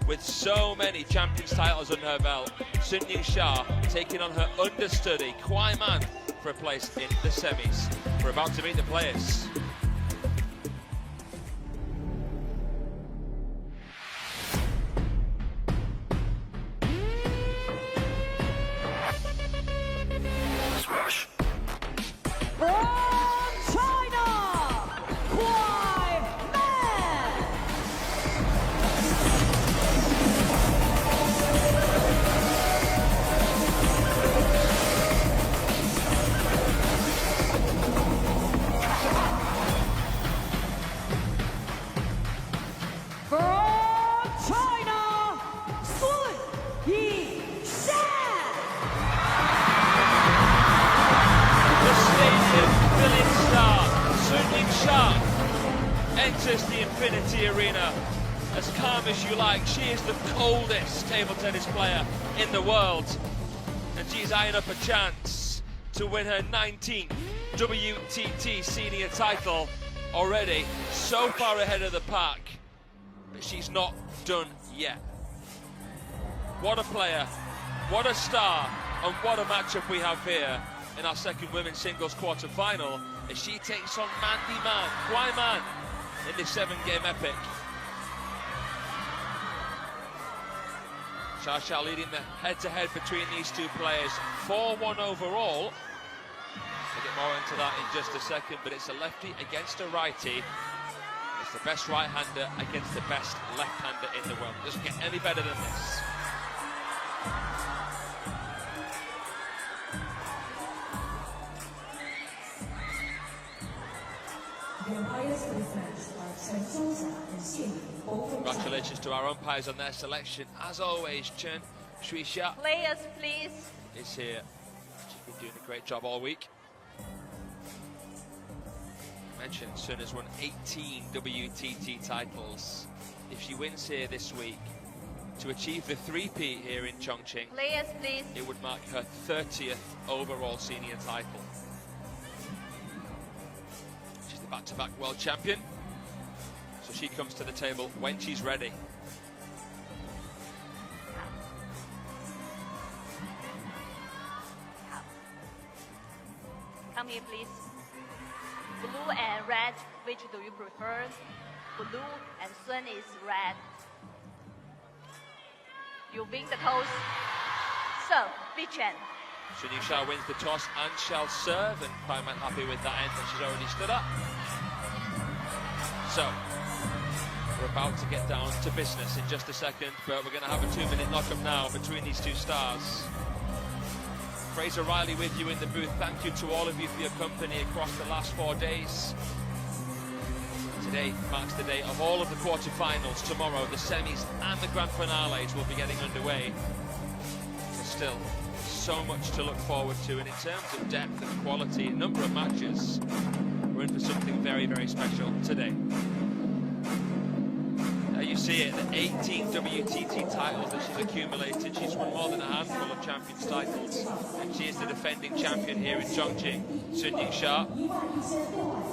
with so many Champions titles under her belt. Yingsha taking on her understudy, KUAI for a place in the semis. We're about to meet the players. Enters the Infinity Arena as calm as you like. She is the coldest table tennis player in the world, and she's eyeing up a chance to win her 19th WTT senior title already. So far ahead of the pack, but she's not done yet. What a player, what a star, and what a matchup we have here in our second women's singles quarter-final as she takes on KUAI in this 7-game epic. Xia leading the head-to-head between these two players, 4-1 overall. We'll get more into that in just a second, but it's a lefty against a righty. It's the best right-hander against the best left-hander in the world. It doesn't get any better than this. Congratulations to our umpires on their selection. As always, Chen Shuixia. Players, please. Is here. She's been doing a great job all week. Mentioned Sun has won 18 WTT titles. If she wins here this week, to achieve the three-peat here in Chongqing, players, please, it would mark her 30th overall senior title. She's the back-to-back world champion, so she comes to the table when she's ready. Come here, please. Blue and red, which do you prefer? Blue and Sun is red. You win the toss. So, Bichen. Yingsha wins the toss and shall serve, and KUAI happy with that end that she's already stood up. So, we're about to get down to business in just a second, but we're going to have a 2-minute lock-up now between these two stars. Fraser Riley with you in the booth. Thank you to all of you for your company across the last 4 days. Today marks the day of all of the quarterfinals. Tomorrow, the semis and the grand finales will be getting underway. There's still so much to look forward to, and in terms of depth and quality, a number of matches, we're in for something very, very special today. You see it, the 18 WTT titles that she's accumulated. She's won more than a handful of Champions titles, and she is the defending champion here in Chongqing. Yingsha,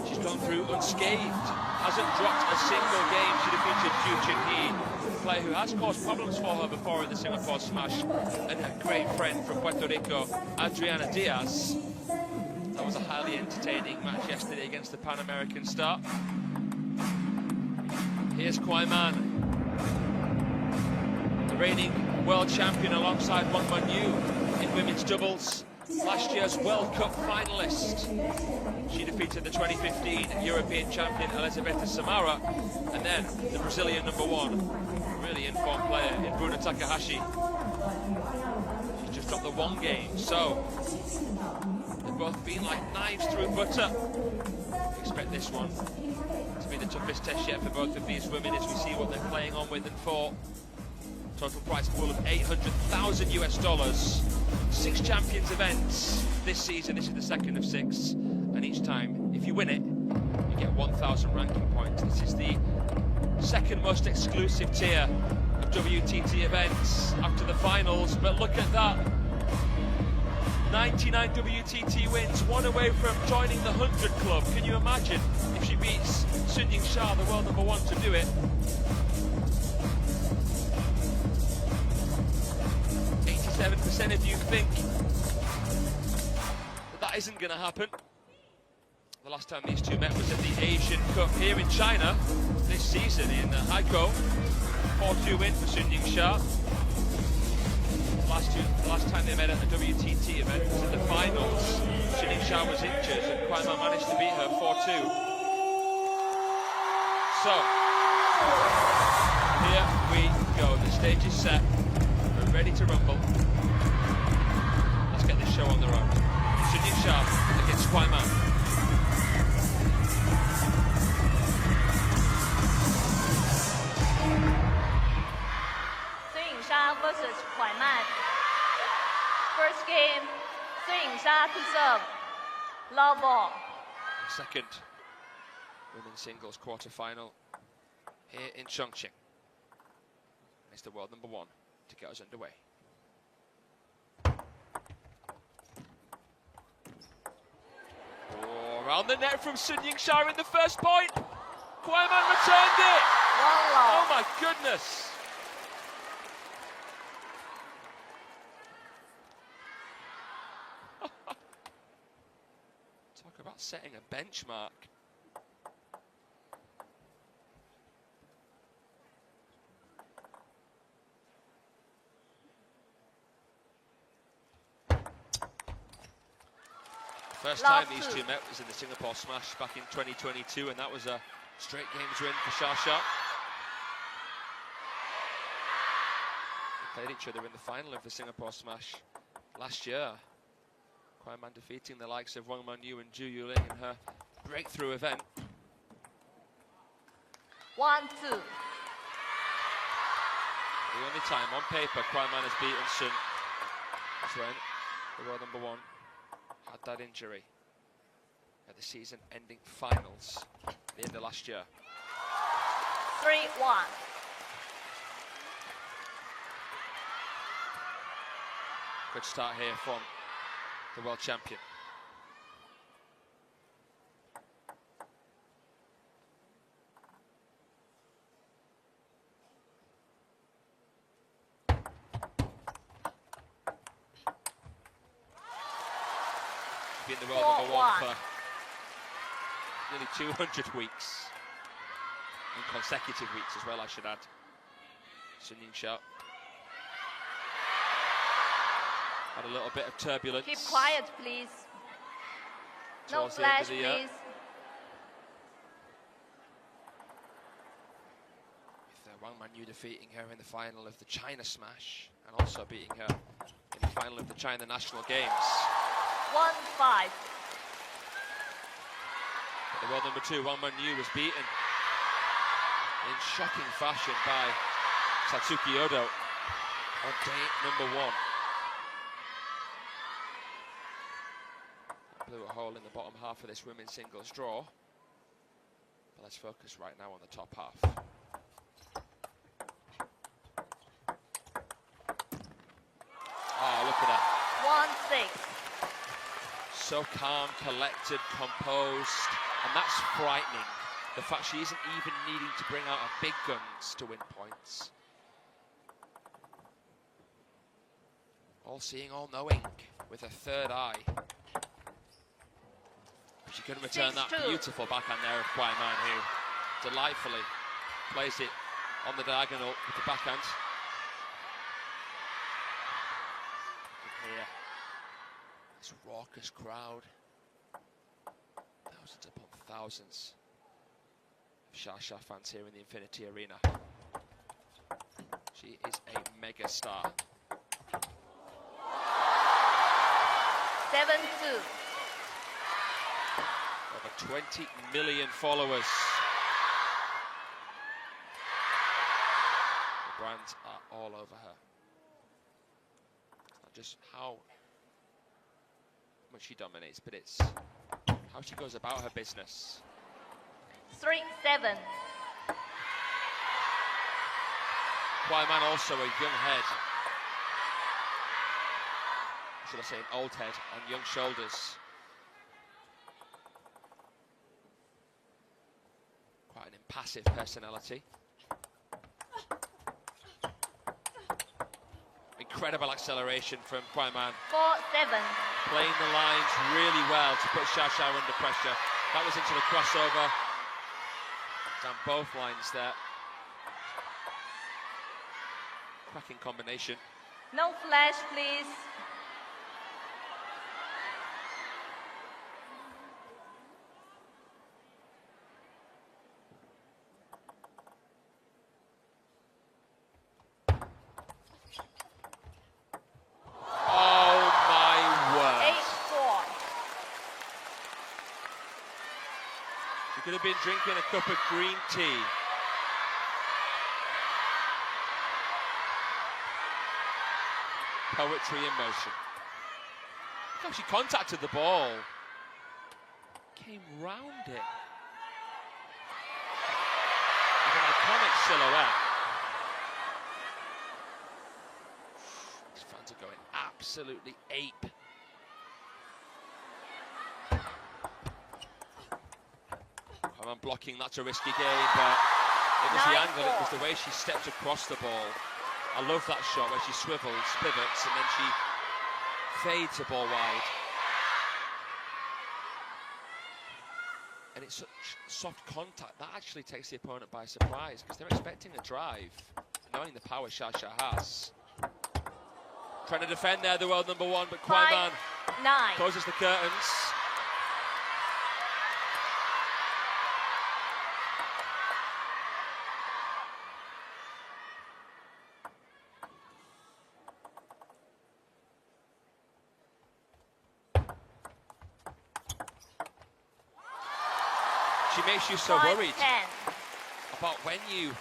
she's gone through unscathed, hasn't dropped a single game. She defeated CHONGQING, a player who has caused problems for her before in the Singapore Smash, and her great friend from Puerto Rico, Adriana Diaz. That was a highly entertaining match yesterday against the Pan American star. Here's KUAI, the reigning world champion alongside Wang Manyu in women's doubles, last year's World Cup finalist. She defeated the 2015 European champion Elizabeth Samara, and then the Brazilian #1, really informed player in Bruna Takahashi. She's just dropped the 1 game, so they've both been like knives through butter. Expect this one to be the toughest test yet for both of these women as we see what they're playing on with and for. Total prize pool of $800,000 US. 6 Champions events this season. This is the second of 6, and each time, if you win it, you get 1,000 ranking points. This is the second most exclusive tier of WTT events after the finals, but look at that. 99 WTT wins, 1 away from joining the 100 club. Can you imagine if she beats Yingsha, the world #1, to do it? case any of you think that isn't going to happen. The last time these two met was at the Asian Cup here in China this season in Haikou. 4-2 win for Yingsha. The last time they met at the WTT event was in the finals. Yingsha was injured and KUAI managed to beat her 4-2. So, here we go. The stage is set. We're ready to rumble. Let's get this show on the road. Yingsha against KUAI. Yingsha versus KUAI. First game, Yingsha to serve. Love ball. Second women's singles quarter-final here in Chongqing. It's the world number one to get us underway. Oh, around the net from Yingsha in the first point. KUAI returned it. Oh my goodness. Talk about setting a benchmark. First time these two met was in the Singapore Smash back in 2022, and that was a straight games win for Xia. They played each other in the final of the Singapore Smash last year. KUAI defeating the likes of Wang Manyu and Zhu Yuling in her breakthrough event. 1-2. The only time on paper KUAI has beaten Sun is when the world number one had that injury at the season-ending finals at the end of last year. 3-1. Good start here from the world champion. Been the world number one for nearly 200 weeks, and consecutive weeks as well, I should add. Yingsha had a little bit of turbulence. Keep quiet, please. No flash, please. With Wang Manyu defeating her in the final of the China Smash, and also beating her in the final of the China National Games. 1-5. But the world number two, Wang Manyu, was beaten in shocking fashion by Satsuki Odo on day number one. That blew a hole in the bottom half of this women's singles draw. But let's focus right now on the top half. Oh, look at that. 1-6. So calm, collected, composed, and that's frightening. The fact she isn't even needing to bring out her big guns to win points. All seeing, all knowing, with a third eye. She can return that beautiful backhand there of KUAI, who delightfully plays it on the diagonal with the backhand. And here, this raucous crowd, thousands upon thousands of Xia fans here in the Infinity Arena. She is a mega star. 7-2. Over 20 million followers. The brands are all over her. It's not just how much she dominates, but it's how she goes about her business. 3-7. KUAI also a young head. Should I say an old head on young shoulders. Quite an impassive personality. incredible acceleration from KUAI. 4-7. Playing the lines really well to put Xia under pressure. That was into the crossover. Down both lines there. Cracking combination. No flash, please. Oh my word. 8-4. She could have been drinking a cup of green tea. Poetry in motion. Look how she contacted the ball. Came round it. With an iconic silhouette. These fans are going absolutely ape. I'm blocking, that's a risky game, but it was the angle, it was the way she stepped across the ball. I love that shot where she swivels, pivots, and then she fades the ball wide. And it's such soft contact, that actually takes the opponent by surprise, because they're expecting a drive, knowing the power Xia has. Trying to defend there, the world number one, but KUAI 5-9. closes the curtains. She makes you so worried 5-10. about when you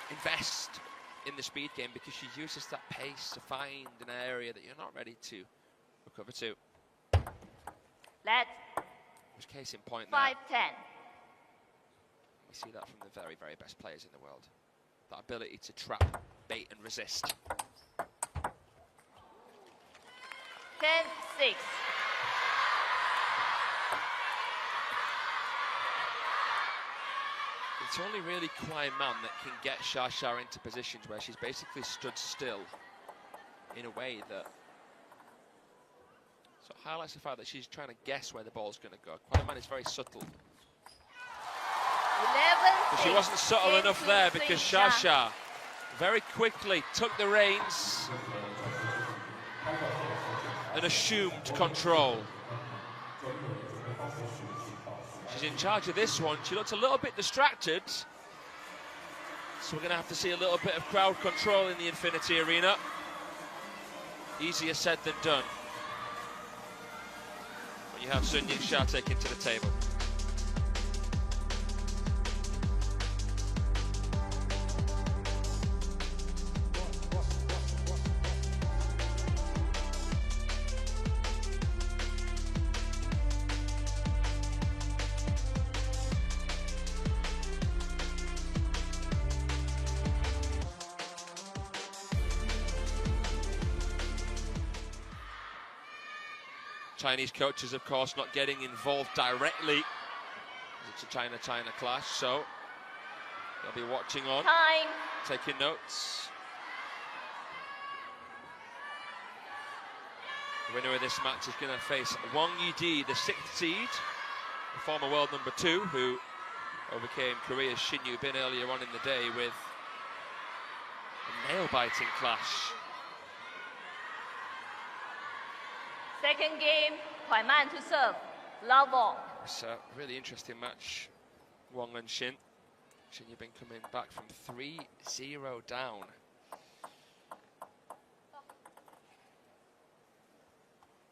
invest in the speed game, because she uses that pace to find an area that you're not ready to recover to. Let. Which case in point there. 5-10. We see that from the very, very best players in the world. That ability to trap, bait and resist. 10-6. It's only really KUAI that can get Xia into positions where she's basically stood still in a way that so highlights the fact that she's trying to guess where the ball's going to go. KUAI is very subtle. 11-6. But she wasn't subtle enough there, because Xia very quickly took the reins and assumed control. She's in charge of this one. She looked a little bit distracted, so we're going to have to see a little bit of crowd control in the Infinity Arena. Easier said than done when you have Yingsha taken to the table. Chinese coaches, of course, not getting involved directly. It's a China-China clash, so they'll be watching on, Time. taking notes. The winner of this match is going to face Wang Yidi, the 6th seed, the former world number 2, who overcame Korea's Shin Yu-bin earlier on in the day with a nail-biting clash. Second game, KUAI to serve. Love all. It's a really interesting match. Wang and Shin. Shin Yu-bin coming back from 3-0 down.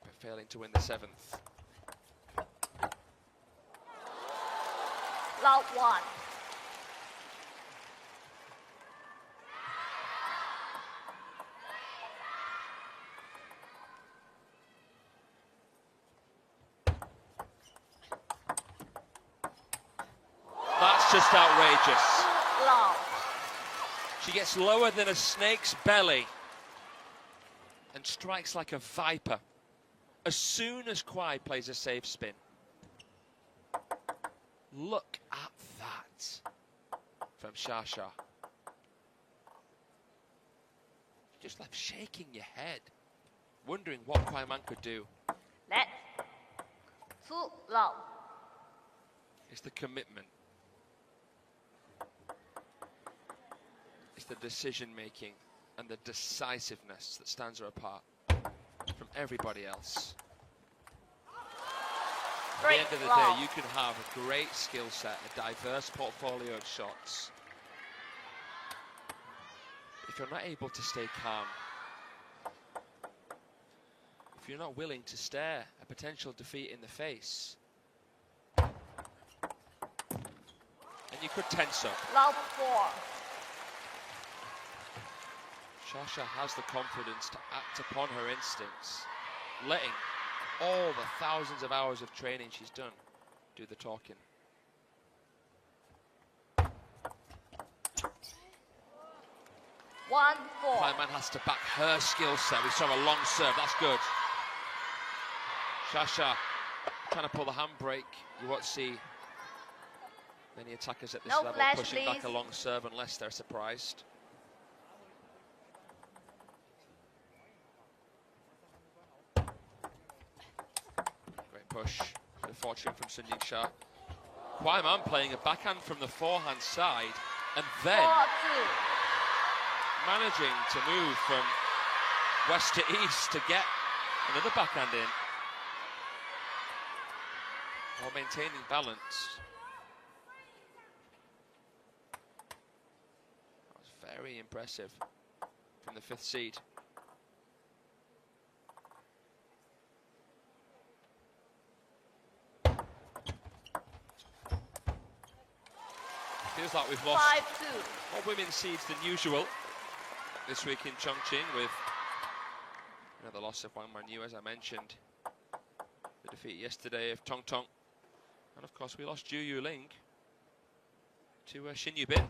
But failing to win the 7th. Love 1. That's just outrageous. Love. She gets lower than a snake's belly and strikes like a viper as soon as KUAI plays a safe spin. Look at that from Xia. just left shaking your head, wondering what KUAI Man could do. Net. 2 love. It's the commitment. It's the decision-making and the decisiveness that stands her apart from everybody else. At the end of the day, you can have a great skill set, a diverse portfolio of shots. If you're not able to stay calm, if you're not willing to stare a potential defeat in the face, then you could tense up. Love 4. Sasha has the confidence to act upon her instincts, letting all the thousands of hours of training she's done do the talking. 1-4. KUAI Man has to back her skill set. We saw a long serve, that's good. Sasha trying to pull the handbrake. You won't see many attackers at this No level flash, pushing back please. a long serve unless they're surprised. Great push. Good fortune from Yingsha. KUAI Man playing a backhand from the forehand side and then 4-2. managing to move from west to east to get another backhand in while maintaining balance. That was very impressive from the 5th seed. Feels like we've lost 5-2. more women's seeds than usual this week in Chongqing, with another loss of Wang Manyu, as I mentioned. The defeat yesterday of Tong Tong. And of course we lost Ju Yuling to Xin Yubin.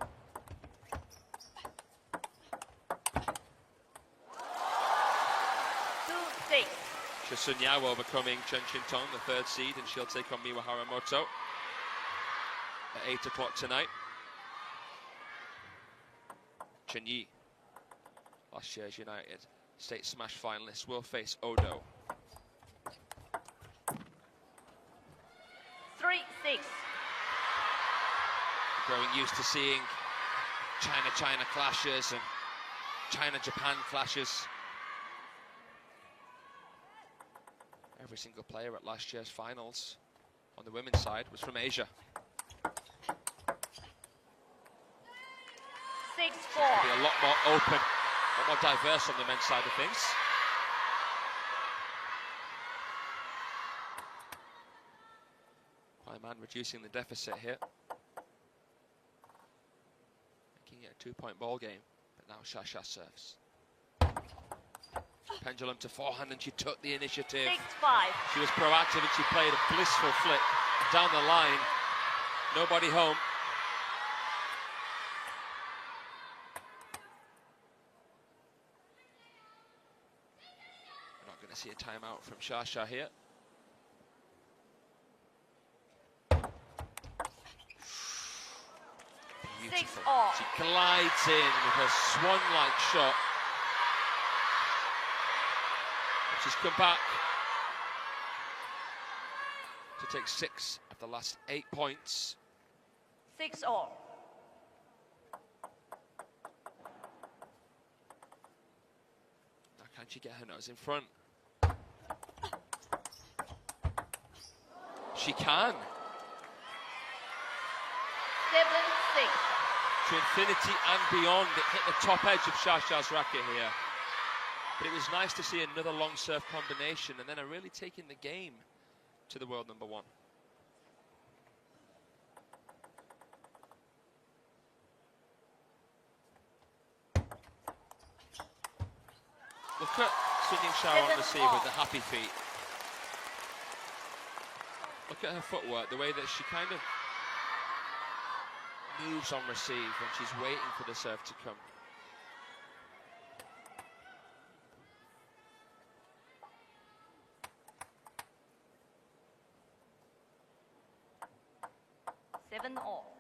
2-6. Sun Yao overcoming Chen Qintong, the 3rd seed, and she'll take on Miwa Haramoto at 8 o'clock tonight. Chen Yi, last year's United States Smash finalist, will face Odo. 3-6. Growing used to seeing China-China clashes and China-Japan clashes. Every single player at last year's finals on the women's side was from Asia. 6-4. Be a lot more open, a lot more diverse on the men's side of things. KUAI Man reducing the deficit here. Making it a 2-point ball game, but now Sasha serves. Pendulum to forehand and she took the initiative. 6-5. She was proactive and she played a blissful flick down the line. Nobody home. We're not going to see a timeout from Sasha here. Beautiful. 6-all. She glides in with her swan-like shot. She's come back to take 6 of the last 8 points. 6-all. Now can she get her nose in front? She can. 7-6. To infinity and beyond. It hit the top edge of Sasha's racket here. But it was nice to see another long serve combination and then her really taking the game to the world number 1. Look at Yingsha on receive with the happy feet. Look at her footwork, the way that she kind of moves on receive when she's waiting for the serve to come. All.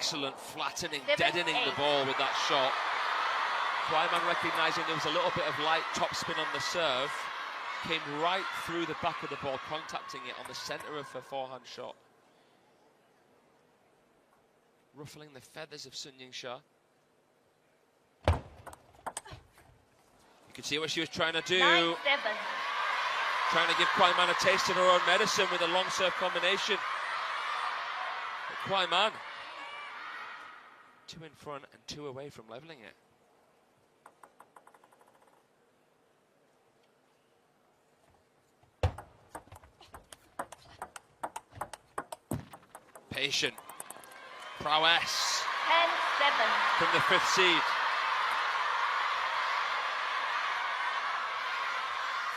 Excellent flattening, 7-8. deadening the ball with that shot. KUAI recognising there was a little bit of light topspin on the serve. Came right through the back of the ball, contacting it on the centre of her forehand shot. Ruffling the feathers of Yingsha. You can see what she was trying to do. 9-7. Trying to give KUAI a taste of her own medicine with a long serve combination. But KUAI 2 in front and 2 away from levelling it. Patient. Prowess. 10-7. From the 5th seed.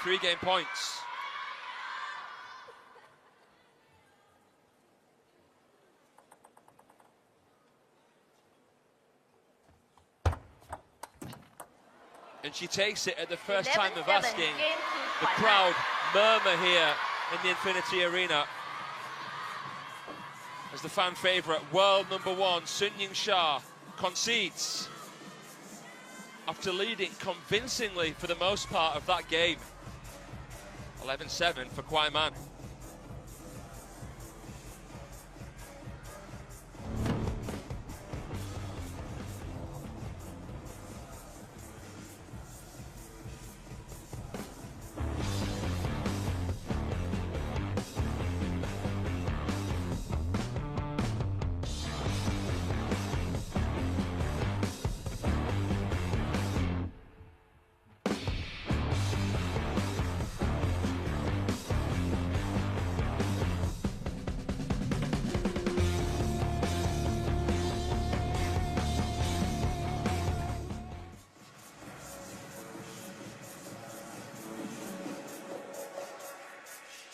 3 game points. And she takes it at the first time of asking. The crowd murmur here in the Infinity Arena as the fan favourite, world #1, Yingsha, concedes after leading convincingly for the most part of that game. 11-7 for KUAI.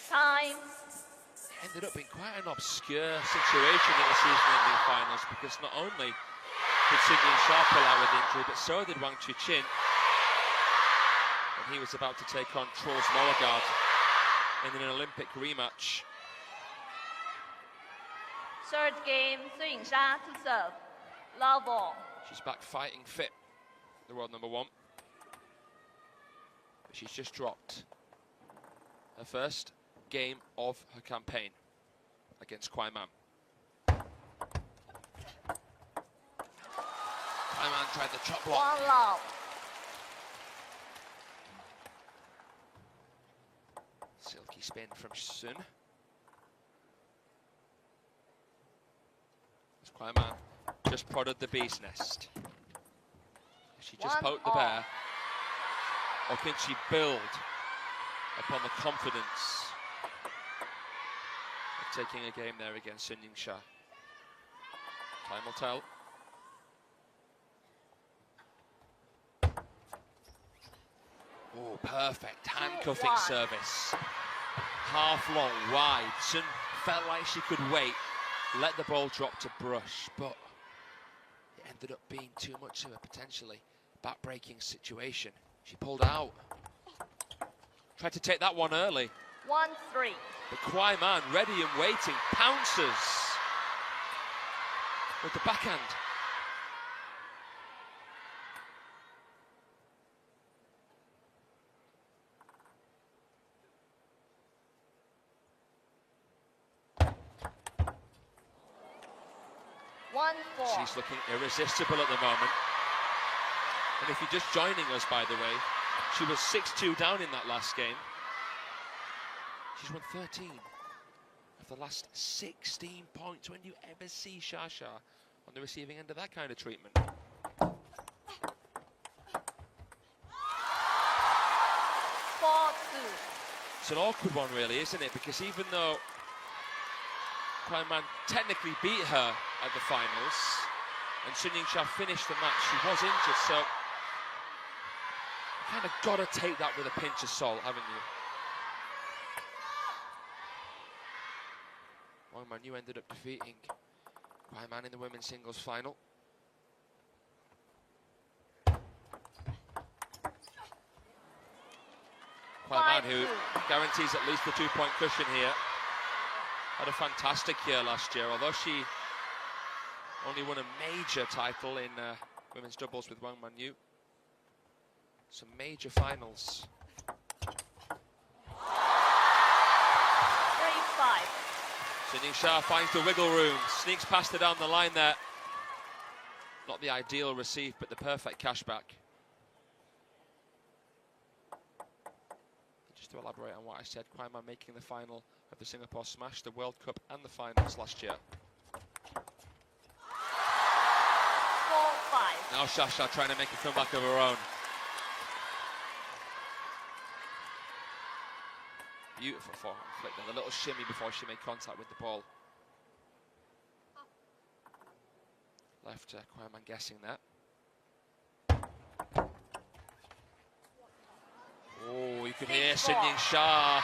Time. Ended up being quite an obscure situation in the season-ending finals, because not only did Yingsha pull out with injury, but so did Wang Chuqin. And he was about to take on Truls Mollegard in an Olympic rematch. Third game, Yingsha to serve. Love all. She's back fighting fit, the world #1. But she's just dropped her first game of her campaign against KUAI. KUAI tried the chop block. 1 love. Silky spin from Sun. As KUAI just prodded the bee's nest. She just poked the bear. Or can she build upon the confidence of taking a game there against Yingsha? Time will tell. Oh, perfect handcuffing service. Half long, wide. Sun felt like she could wait, let the ball drop to brush, but it ended up being too much of a potentially back-breaking situation. She pulled out. Tried to take that one early. 1-3. But KUAI ready and waiting, pounces with the backhand. She's looking irresistible at the moment. And if you're just joining us, by the way, she was 6-2 down in that last game. She's won 13 of the last 16 points. When do you ever see Shasha on the receiving end of that kind of treatment? 4-2. It's an awkward one, really, isn't it? Because even though KUAI technically beat her at the finals, and Yingsha finished the match, she was injured, so you kind of got to take that with a pinch of salt, haven't you? Wang Manyu ended up defeating KUAI in the women's singles final. KUAI, who guarantees at least the 2-point cushion here, had a fantastic year last year, although she Only won a major title in women's doubles with Wang Manyu. Some major finals. 3-5. So Yingsha finds the wiggle room, sneaks past it down the line there. Not the ideal receive, but the perfect cashback. Just to elaborate on what I said, KUAI making the final of the Singapore Smash, the World Cup and the finals last year. 4-5. Now Shasha trying to make a comeback of her own. Beautiful forehand flick there, the little shimmy before she made contact with the ball. Left KUAI guessing that. Oh, you can hear Sun Yingsha.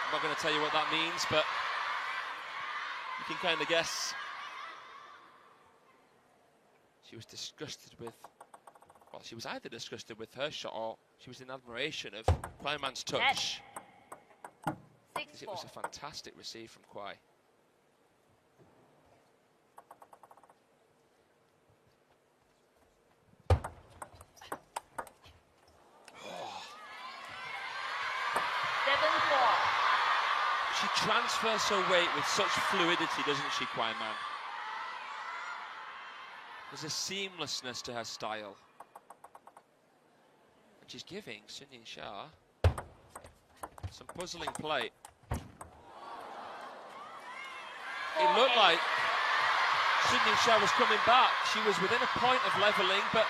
I'm not going to tell you what that means, but you can kind of guess. She was disgusted with, well, she was either disgusted with her shot or she was in admiration of KUAI's touch. 6-4. It was a fantastic receive from KUAI. She transfers her weight with such fluidity, doesn't she, KUAI? There's a seamlessness to her style. And she's giving Sun Yingsha some puzzling play. It looked like Sun Yingsha was coming back. She was within a point of levelling, but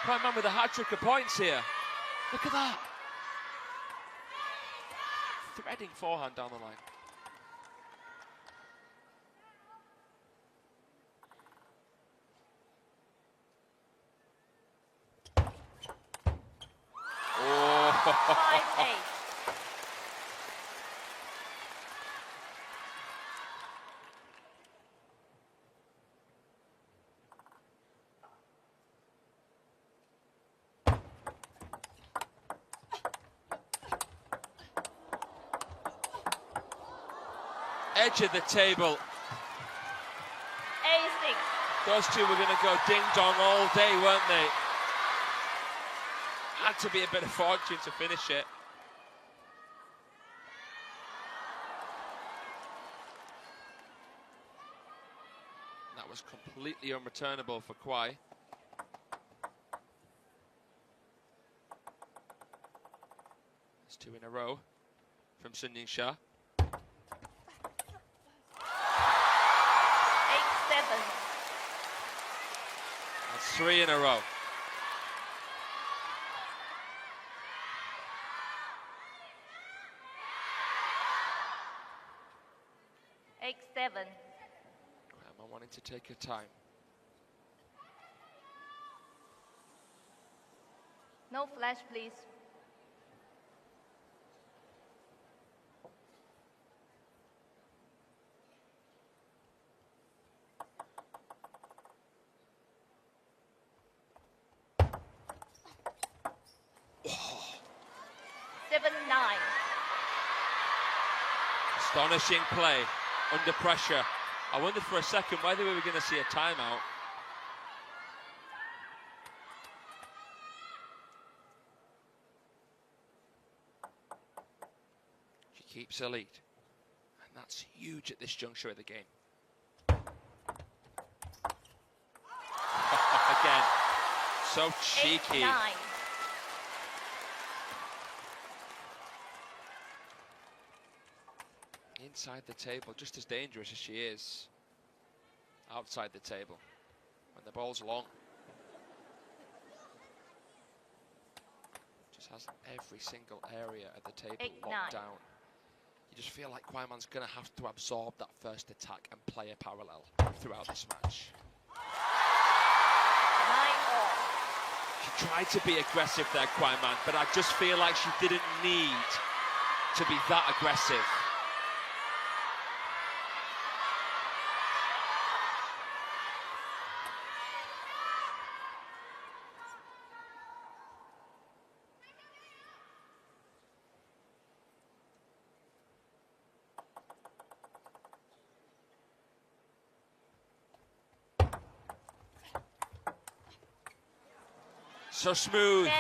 KUAI with a hat-trick of points here. Look at that. Threading forehand down the line. Oh. 5-8. Edge of the table. 8-6. Those two were going to go ding-dong all day, weren't they? Had to be a bit of fortune to finish it. That was completely unreturnable for KUAI. That's two in a row from Sun Yingsha. 8-7. That's three in a row. KUAI wanting to take her time. No flash, please. Oh. 7-9. Astonishing play under pressure. I wondered for a second whether we were going to see a timeout. She keeps her lead, and that's huge at this juncture of the game. Again, so cheeky. 8-9. Inside the table, just as dangerous as she is outside the table when the ball's long. Just has every single area at the table 8-9. locked down. You just feel like KUAI's going to have to absorb that first attack and play a parallel throughout this match. 9-all. She tried to be aggressive there, KUAI, but I just feel like she didn't need to be that aggressive. So smooth. 10-9.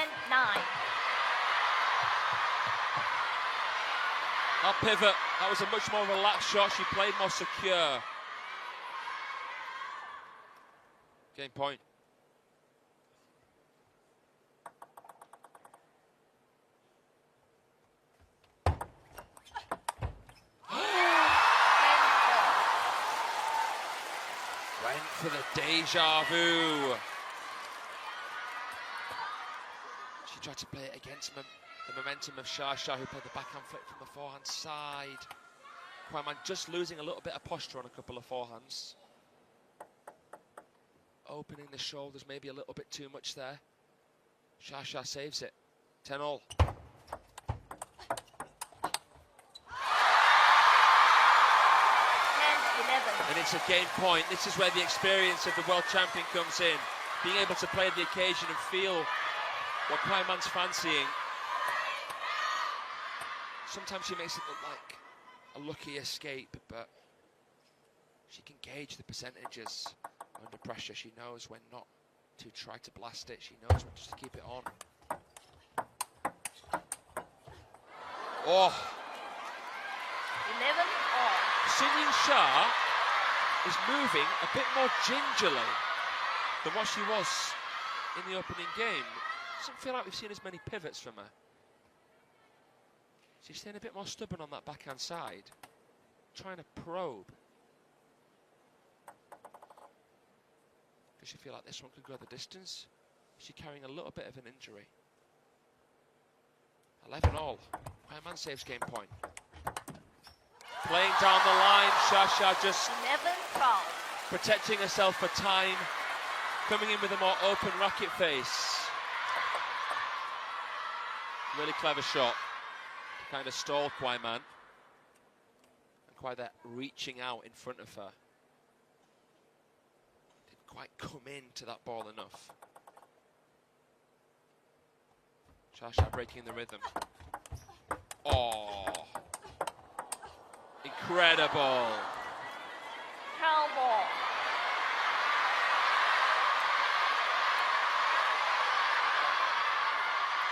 That pivot, that was a much more relaxed shot. She played more secure. Game point. Went for the deja vu. She tried to play it against the momentum of Xia, who played the backhand flick from the forehand side. KUAI just losing a little bit of posture on a couple of forehands. Opening the shoulders maybe a little bit too much there. Xia saves it. 10-all. And it's a game point. This is where the experience of the world champion comes in. Being able to play the occasion and feel what KUAI's fancying. Sometimes she makes it look like a lucky escape, but she can gauge the percentages under pressure. She knows when not to try to blast it. She knows when just to keep it on. Oh! 11-all. Yingsha is moving a bit more gingerly than what she was in the opening game. Doesn't feel like we've seen as many pivots from her. She's staying a bit more stubborn on that backhand side, trying to probe. Does she feel like this one could go the distance? Is she carrying a little bit of an injury? 11-all. KUAI saves game point. Playing down the line, Xia just 11-12. protecting herself for time, coming in with a more open racket face. Really clever shot to kind of stall KUAI. And KUAI there reaching out in front of her. Didn't quite come into that ball enough. Xia breaking the rhythm. Oh! Incredible! Count ball.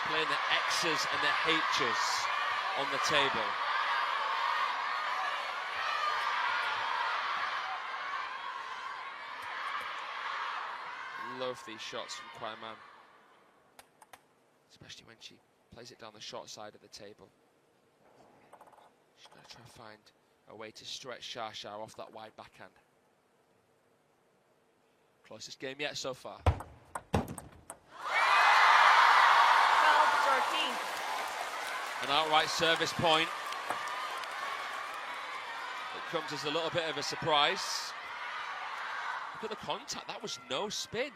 Playing the X's and the H's on the table. Love these shots from KUAI, especially when she plays it down the short side of the table. She's got to try and find a way to stretch Xia off that wide backhand. Closest game yet so far. 12-13. An outright service point. It comes as a little bit of a surprise. Look at the contact, that was no spin.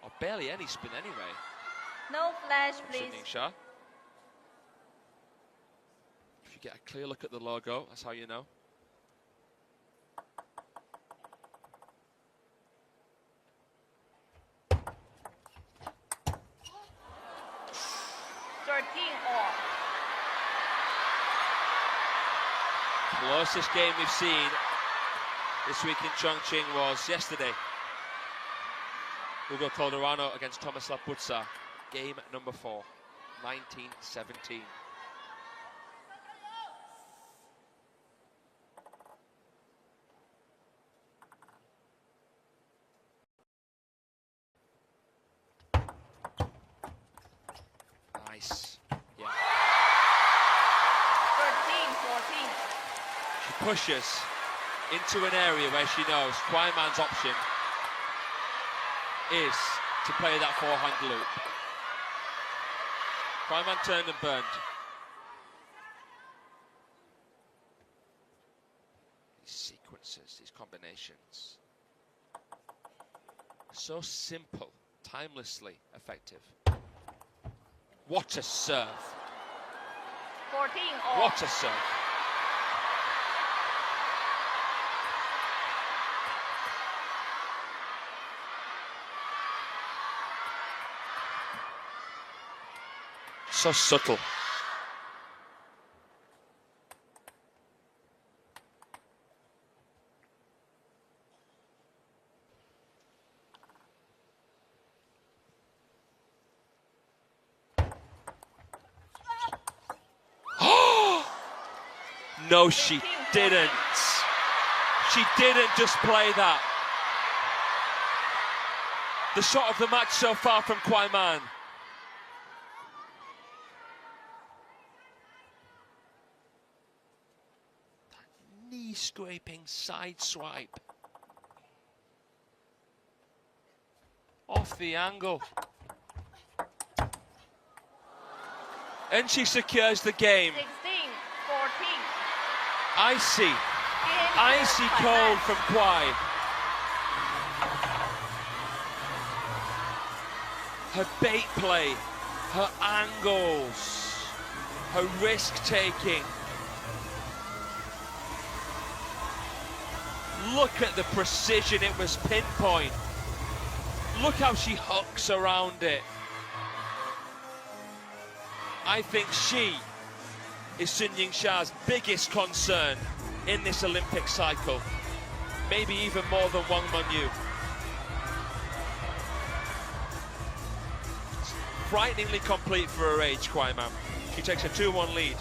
Or barely any spin anyway. No flash, please. Yingsha. If you get a clear look at the logo, that's how you know. Closest game we've seen this week in Chongqing was yesterday. Hugo Calderano against Tomislav Butsa. Game number 4, 1917. Nice. Yeah. 13-14. She pushes into an area where she knows KUAI's option is to play that forehand loop. KUAI turned and burned. These sequences, these combinations. So simple, timelessly effective. What a serve. 14-all. What a serve. So subtle. No, she didn't. She didn't just play that. The shot of the match so far from KUAI Man. That knee-scraping side swipe. Off the angle. And she secures the game. 16-14. Icy cold from KUAI. Her bait play, her angles, her risk-taking. Look at the precision, it was pinpoint. Look how she hooks around it. I think she is Sun Yingsha's biggest concern in this Olympic cycle. Maybe even more than Wang Mengyu. Frighteningly complete for her age, KUAI Man. She takes a 2-1 lead.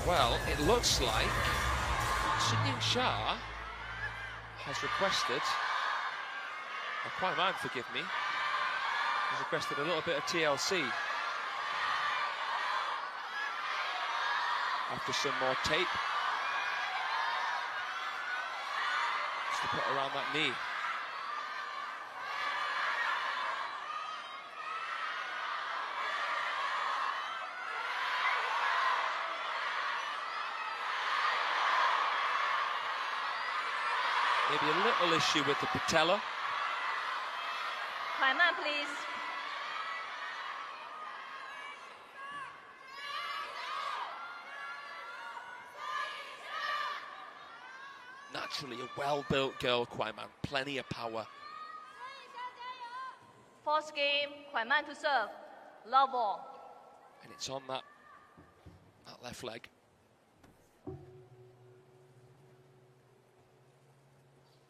Well, it looks like Sun Yingsha has requested, or KUAI Man, forgive me, has requested a little bit of TLC. After some more tape. Just to put around that knee. Maybe a little issue with the patella. KUAI Man, please. Naturally a well-built girl, KUAI Man, plenty of power. Fourth game, KUAI Man to serve. Love all. And it's on that left leg.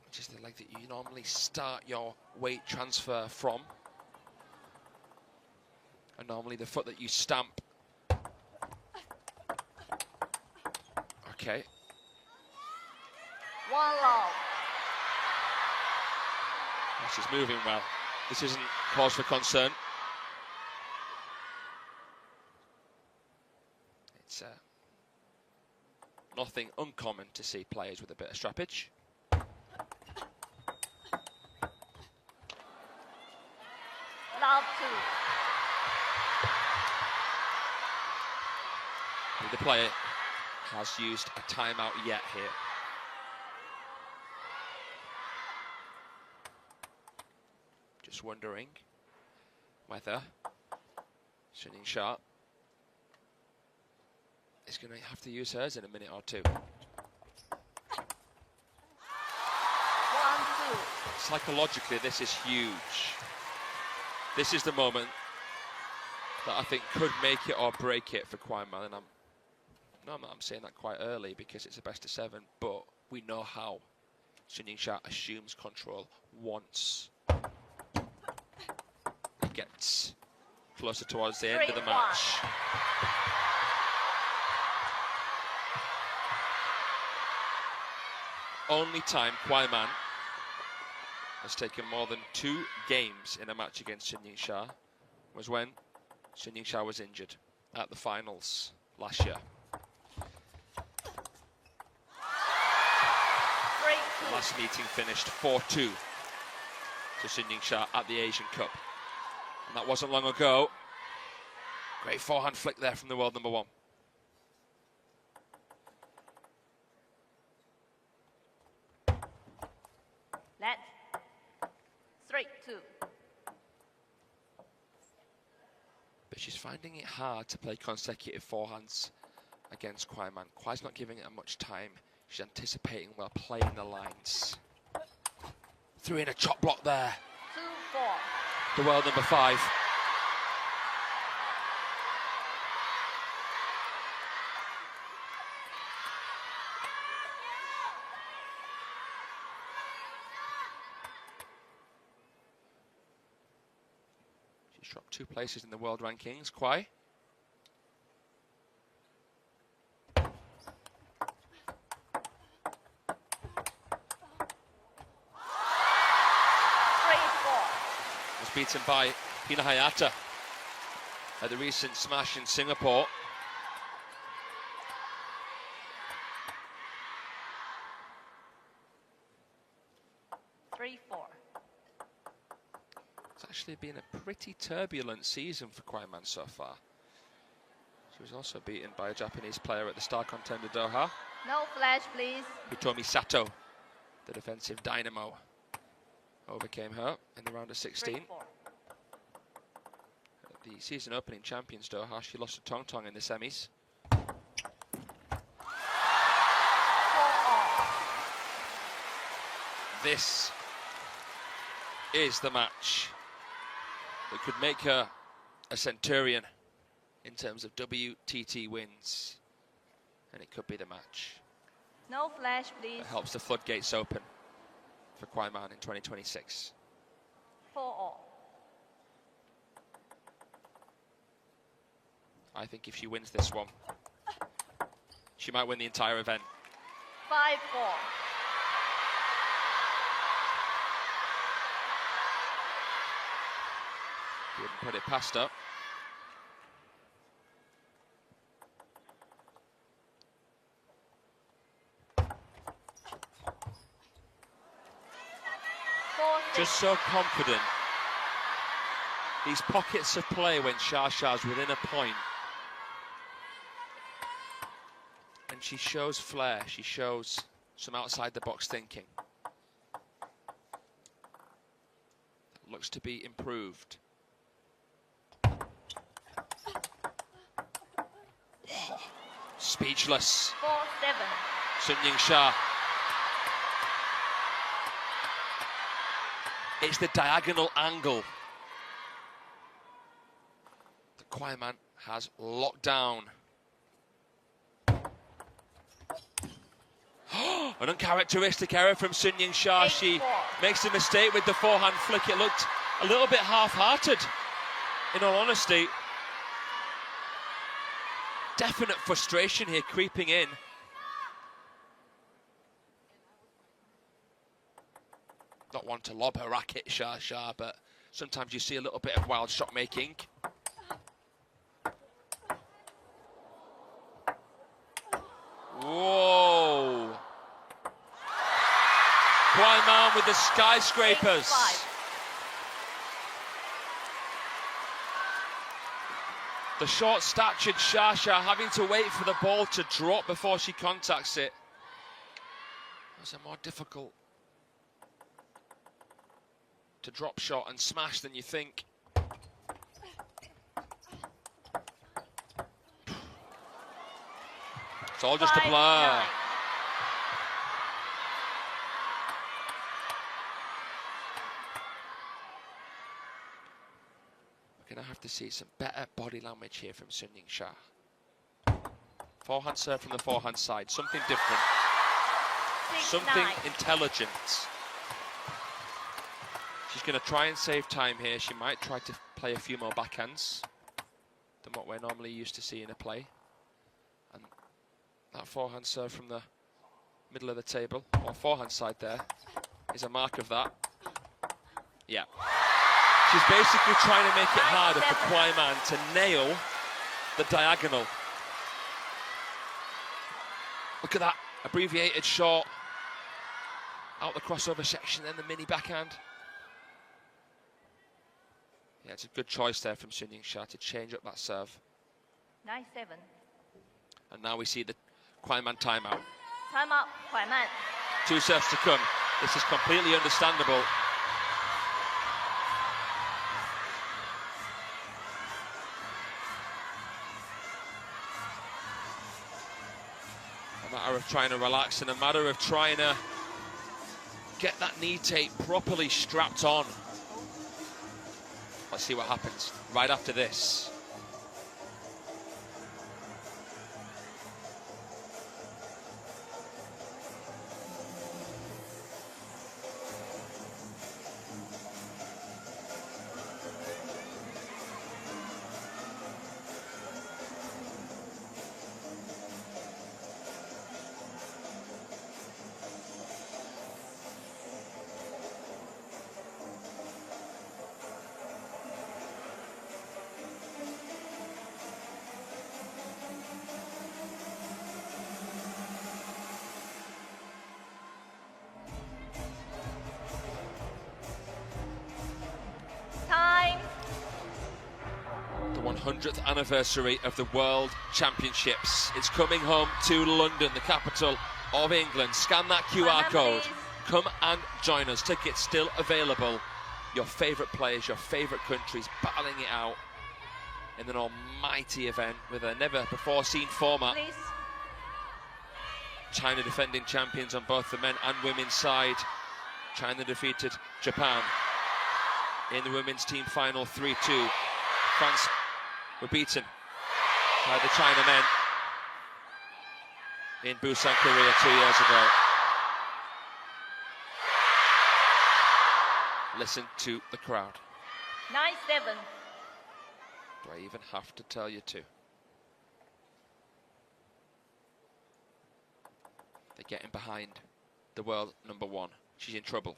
Which is the leg that you normally start your weight transfer from. And normally the foot that you stamp. Okay. One love. She's moving well. This isn't cause for concern. It's nothing uncommon to see players with a bit of strappage. Love two. Neither player has used a timeout yet here. Just wondering whether Sun Yingsha is going to have to use hers in a minute or two. 1-2. Psychologically, this is huge. This is the moment that I think could make it or break it for KUAI Man. And I'm saying that quite early because it's a best of 7, but we know how Sun Yingsha assumes control once it gets closer towards the end of the match. Only time KUAI Man has taken more than 2 games in a match against Sun Yingsha was when Sun Yingsha was injured at the finals last year. Last meeting finished 4-2 to Sun Yingsha at the Asian Cup. And that wasn't long ago. Great forehand flick there from the world number 1. Let 3-2. But she's finding it hard to play consecutive forehands against KUAI Man. KUAI's not giving her much time. She's anticipating while playing the lines. Threw in a chop block there. 2-4. The world number 5. She's dropped 2 places in the world rankings. KUAI. 3-4. Was beaten by Hina Hayata at the recent smash in Singapore. It's actually been a pretty turbulent season for KUAI so far. She was also beaten by a Japanese player at the Star Contender Doha. No flash, please. Hitomi Sato, the defensive dynamo, overcame her in the round of 16. 3-4. The season opening champions Doha, she lost to CHONGQING in the semis. 4-all. This is the match that could make her a centurion in terms of WTT wins. And it could be the match No flash, please. that helps the floodgates open for KUAI in 2026. 4-all. I think if she wins this one, she might win the entire event. 5-4. Wouldn't put it past her. Just so confident. These pockets of play when Sha's within a point. And she shows flair, she shows some outside the box thinking. Looks to be improved. Speechless. 4-7. Yingsha. It's the diagonal angle the KUAI has locked down. An uncharacteristic error from Yingsha. She makes a mistake with the forehand flick. It looked a little bit half-hearted, in all honesty. Definite frustration here creeping in. Not one to lob her racket, Sha, but sometimes you see a little bit of wild shot making. Whoa! KUAI with the skyscrapers. 8-5. The short-statured Sha having to wait for the ball to drop before she contacts it. It was a more difficult to drop shot and smash than you think. It's all just a blur. 5-9. We're going to have to see some better body language here from Yingsha. Forehand serve from the forehand side, something different, 6-9. something intelligent. She's going to try and save time here. She might try to play a few more backhands than what we're normally used to seeing her play. And that forehand serve from the middle of the table, or forehand side there, is a mark of that. Yeah. She's basically trying to make it harder for KUAI to nail the diagonal. Look at that abbreviated shot. Out the crossover section, then the mini backhand. Yeah, it's a good choice there from Yingsha to change up that serve. 9-7. And now we see the KUAI timeout. Time up, KUAI. 2 serves to come. This is completely understandable. A matter of trying to relax and a matter of trying to get that knee tape properly strapped on. Let's see what happens right after this. 100th anniversary of the World Championships. It's coming home to London, the capital of England. Scan that QR code. Come and join us. Tickets still available. Your favourite players, your favourite countries battling it out in an almighty event with a never-before-seen format. Please. China defending champions on both the men and women's side. China defeated Japan in the women's team final 3-2. France were beaten by the Chinamen in Busan, Korea 2 years ago. Listen to the crowd. 9-7. Do I even have to tell you to? They're getting behind the world number one. She's in trouble.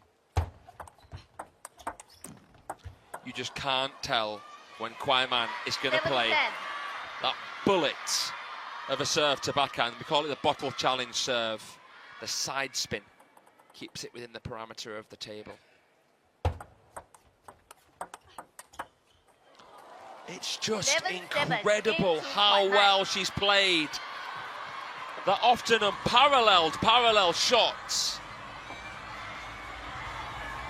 You just can't tell when KUAI is going to play that bullet of a serve to backhand. We call it the bottle challenge serve. The side spin keeps it within the parameter of the table. It's just incredible how well she's played. The often unparalleled parallel shots.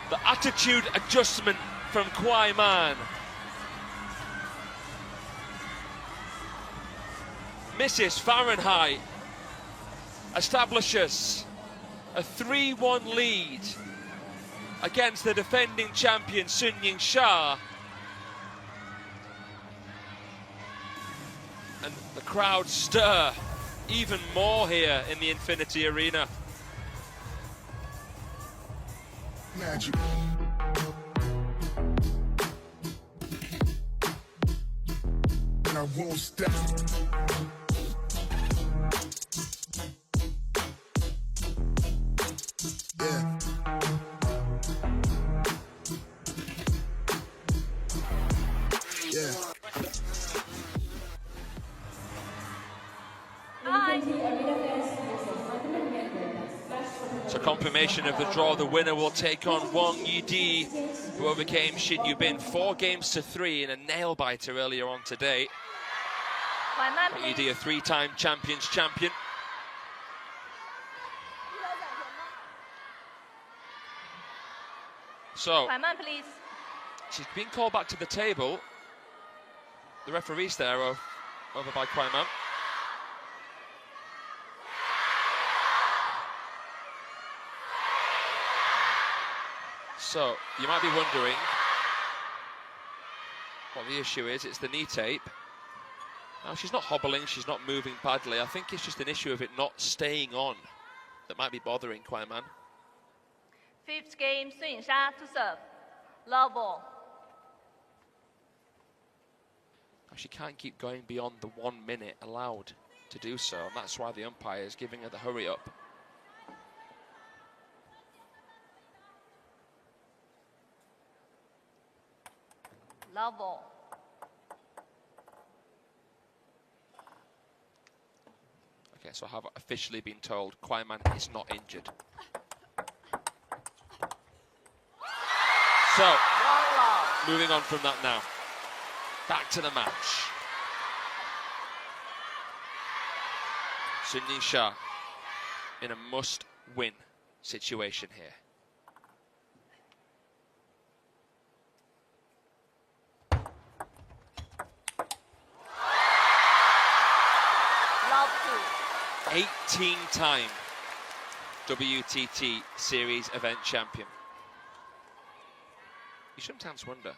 The attitude adjustment from KUAI. Mrs. Fahrenheit establishes a 3-1 lead against the defending champion Yingsha. And the crowd stir even more here in the Infinity Arena. Magic. And I won't stop. Yeah. Yeah. So confirmation of the draw. The winner will take on Wang Yidi, who overcame Shin Yubin 4-3 in a nail-biter earlier on today. Wang Yidi, a 3-time champions champion. So, please. she's been called back to the table. The referee's there over by KUAI. So, you might be wondering what the issue is. It's the knee tape. Now, she's not hobbling, she's not moving badly. I think it's just an issue of it not staying on that might be bothering KUAI. 5th game, Yingsha to serve. Love ball. She can't keep going beyond the 1 minute allowed to do so, and that's why the umpire is giving her the hurry up. Love ball. Okay, so I have officially been told KUAI is not injured. So, moving on from that now. Back to the match. Yingsha in a must-win situation here. Love 2. 18-time WTT Series event champion. You sometimes wonder,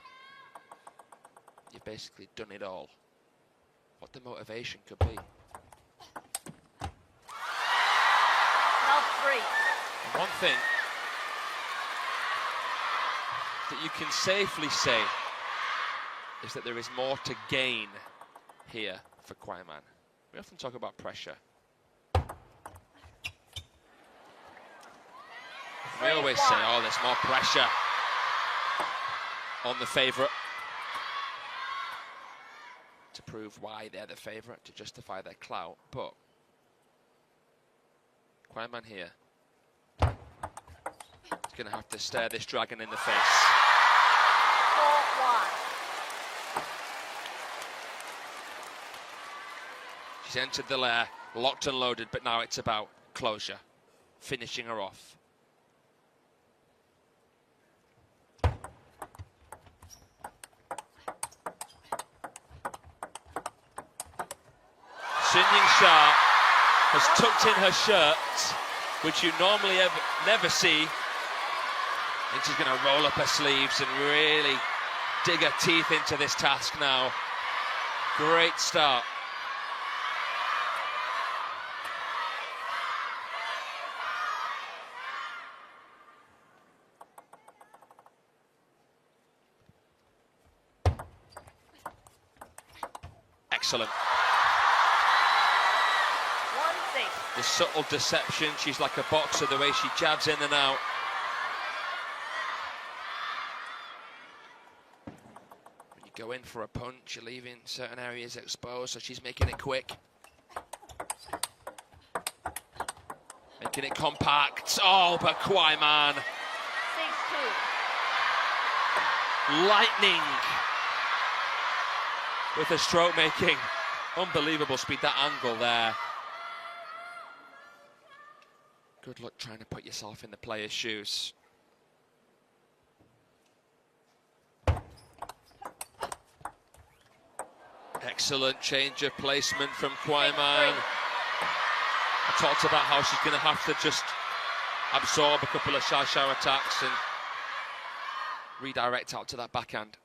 you've basically done it all, what the motivation could be. Love 3. And one thing that you can safely say is that there is more to gain here for KUAI. We often talk about pressure. We always say, oh, there's more pressure on the favourite to prove why they're the favourite, to justify their clout, but KUAI here is going to have to stare this dragon in the face. 4-1. She's entered the lair, locked and loaded, but now it's about closure, finishing her off. Yingsha has tucked in her shirt, which you normally never see. And she's going to roll up her sleeves and really dig her teeth into this task now. Great start. Excellent. The subtle deception, she's like a boxer, the way she jabs in and out. When you go in for a punch, you're leaving certain areas exposed, so she's making it quick. Making it compact. Oh, but KUAI, man. 6-2. Lightning with her stroke making. Unbelievable speed, that angle there. Good luck trying to put yourself in the player's shoes. Excellent change of placement from KUAI. I talked about how she's going to have to just absorb a couple of shy attacks and redirect out to that backhand.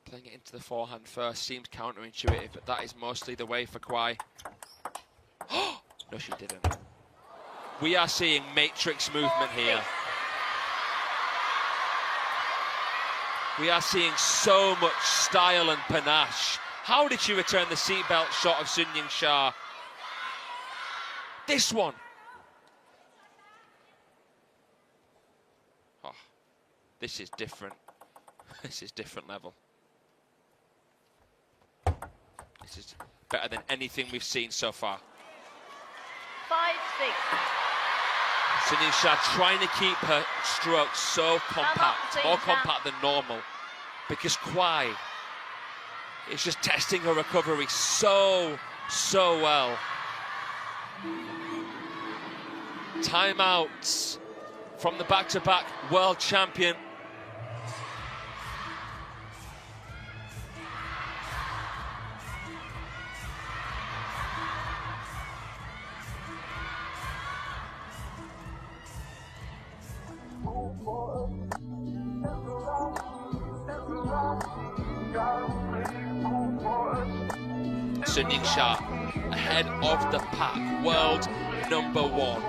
Playing it into the forehand first seems counterintuitive, but that is mostly the way for KUAI. No, she didn't. We are seeing matrix movement here. We are seeing so much style and panache. How did she return the seatbelt shot of Yingsha? This one. Oh, this is different. This is different level. This is better than anything we've seen so far. 5-6. Yingsha trying to keep her stroke so compact, more compact than normal, because KUAI is just testing her recovery so well. Timeouts from the back-to-back world champion. Yingsha ahead of the pack, world #1.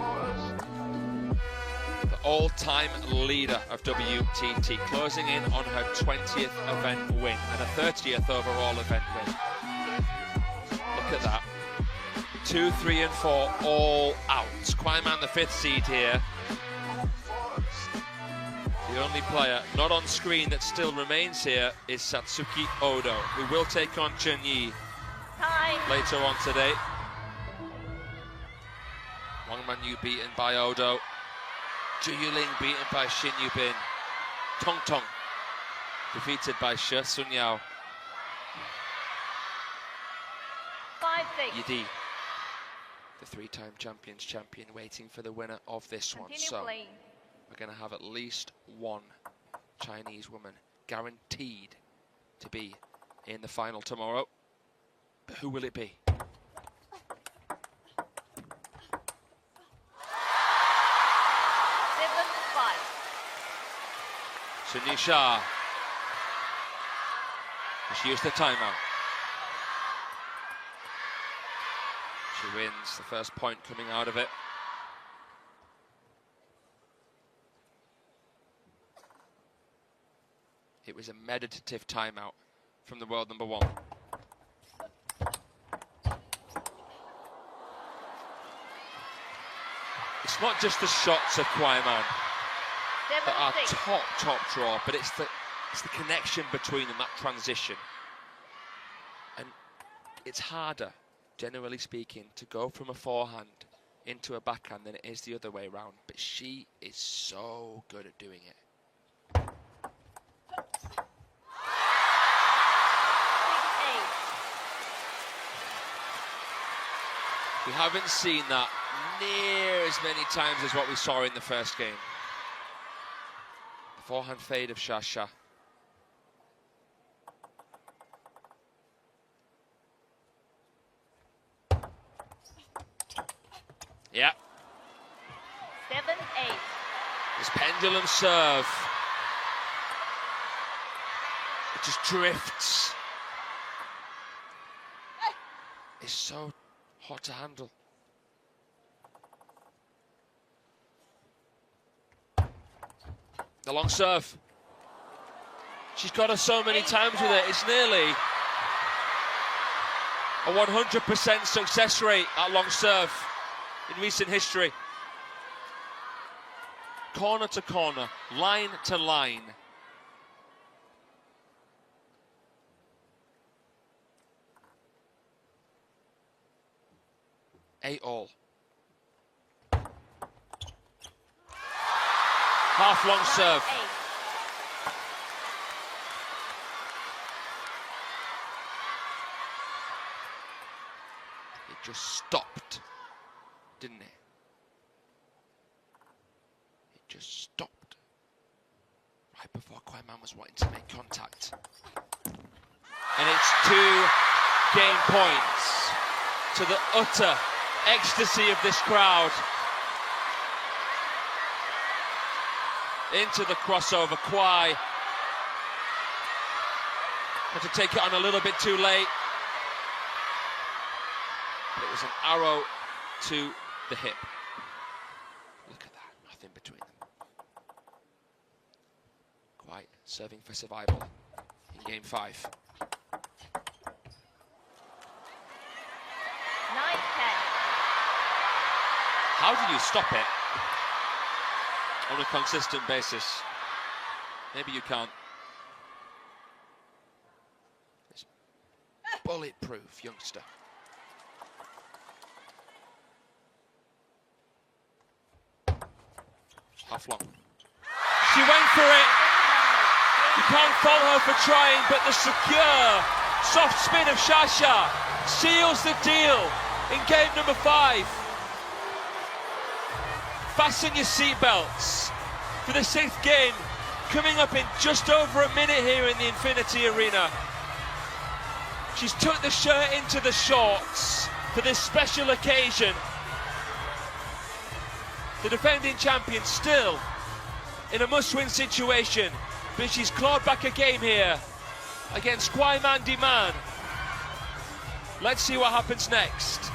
The all-time leader of WTT, closing in on her 20th event win and a 30th overall event win. Look at that. 2, 3 and 4 all out. KUAI, the 5th seed here. The only player not on screen that still remains here is Satsuki Odo, who will take on Chunyi later on today. Wang Manyu beaten by Odo. Zhu Yuling beaten by Shin Yubin. Tong Tong defeated by She Sunyao. 5-6. Yidi, the 3-time champions champion, waiting for the winner of this one. Continue So playing. we're going to have at least one Chinese woman guaranteed to be in the final tomorrow. But who will it be? 7-5. Yingsha has used the timeout. She wins the first point coming out of it. It was a meditative timeout from the world #1. It's not just the shots of KUAI that are 7-6. top draw, but it's the connection between them, that transition. And it's harder, generally speaking, to go from a forehand into a backhand than it is the other way around. But she is so good at doing it. 6-8. We haven't seen that near as many times as what we saw in the first game. The forehand fade of Shasha. Yeah. 7-8. This pendulum serve. It just drifts. It's so hot to handle. The long serve. She's got her so many times with it. It's nearly a 100% success rate at long serve in recent history. Corner to corner, line to line. Eight all. Half long serve. 9-8. It just stopped, didn't it? It just stopped right before KUAI was wanting to make contact. And it's 2 game points to the utter ecstasy of this crowd. Into the crossover, KUAI had to take it on a little bit too late. But it was an arrow to the hip. Look at that, nothing between them. KUAI serving for survival in game 5. 9-10. How do you stop it on a consistent basis? Maybe you can't. It's bulletproof youngster. Half long. She went for it. You can't fault her for trying, but the secure soft spin of Shasha seals the deal in game number 5. Fasten your seatbelts for the 6th game, coming up in just over a minute here in the Infinity Arena. She's tucked the shirt into the shorts for this special occasion. The defending champion still in a must-win situation, but she's clawed back a game here against KUAI Man. Let's see what happens next.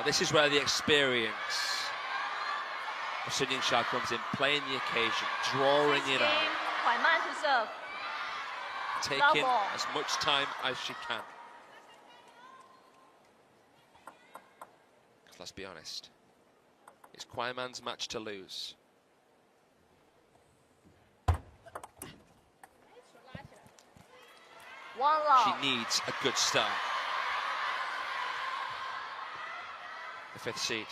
This is where the experience of Yingsha comes in, playing the occasion, drawing it out, KUAI Man to serve. taking as much time as she can. Because let's be honest, it's KUAI Man's match to lose. One love. She needs a good start. The 5th seed.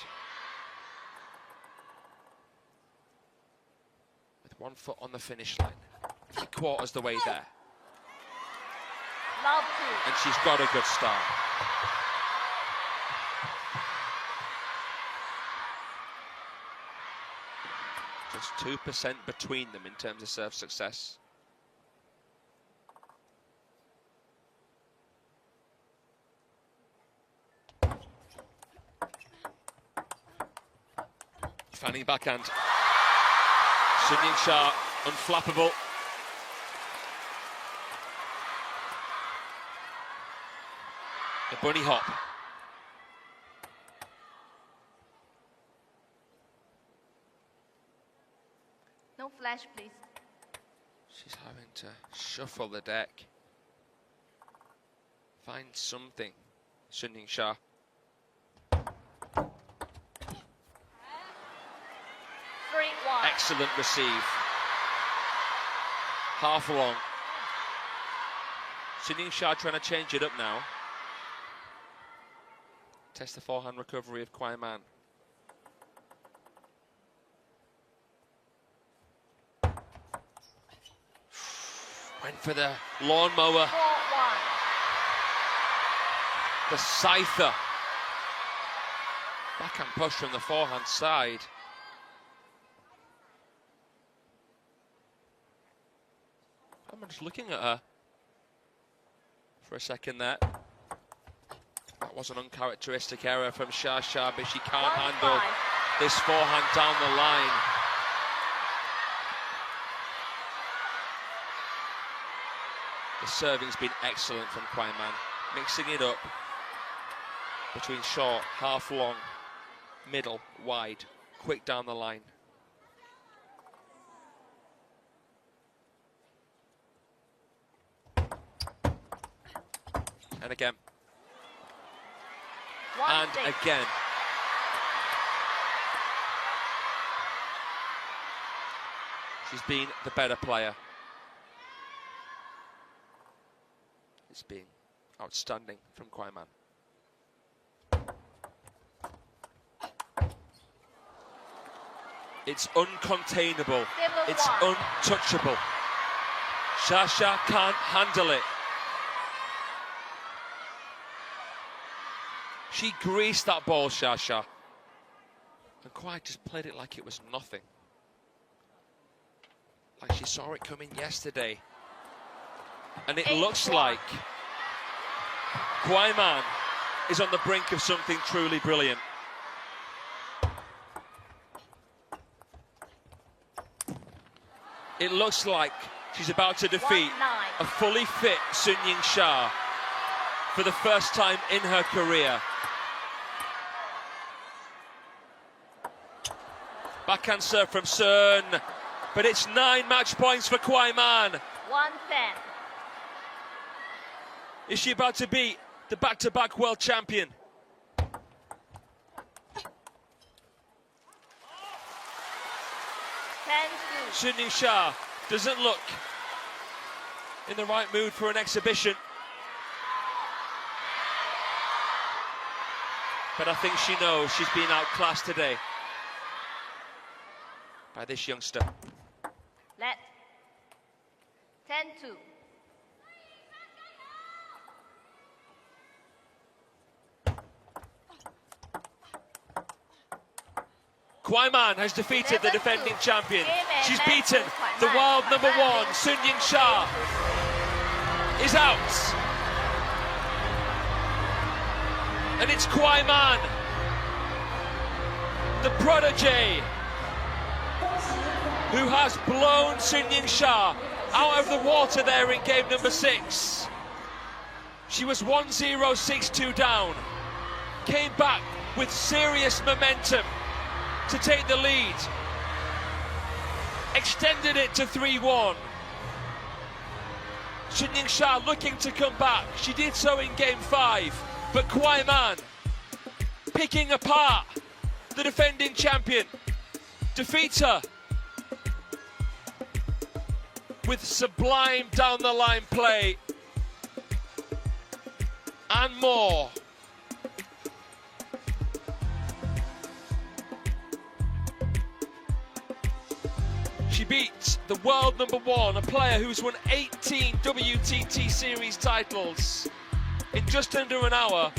With 1 foot on the finish line. 3/4 the way there. Love 2. And she's got a good start. Just 2% between them in terms of serve success. Fanning backhand. Yingsha unflappable. The bunny hop. No flash, please. She's having to shuffle the deck. Find something. Yingsha. Excellent receive. Half long. Yingsha trying to change it up now. Test the forehand recovery of KUAI. Went for the lawnmower. 4-1. The scyther. Backhand push from the forehand side. I'm just looking at her for a second there. That was an uncharacteristic error from Xia, but she can't handle this forehand down the line. The serving's been excellent from KUAI, mixing it up between short, half long, middle, wide, quick down the line. And again. And again. She's been the better player. It's been outstanding from KUAI. It's uncontainable. It's untouchable. Xia can't handle it. She greased that ball, Xia. And KUAI just played it like it was nothing. Like she saw it coming yesterday. And it looks like KUAI is on the brink of something truly brilliant. It looks like she's about to defeat a fully fit Yingsha for the first time in her career. Backhand serve from Sun, but it's 9 match points for KUAI. 1-10. Is she about to beat the back-to-back world champion? Yingsha doesn't look in the right mood for an exhibition. But I think she knows she's been outclassed today by this youngster. Let 10-2. KUAI has defeated the defending champion. She's beaten the world #1, Yingsha. Is out. And it's KUAI, the protege, who has blown Yingsha out of the water there in game #6. She was 1-0, 6-2 down. Came back with serious momentum to take the lead. Extended it to 3-1. Yingsha looking to come back. She did so in game 5. But KUAI picking apart the defending champion. Defeats her with sublime down-the-line play and more. She beats the world #1, a player who's won 18 WTT series titles in just under an hour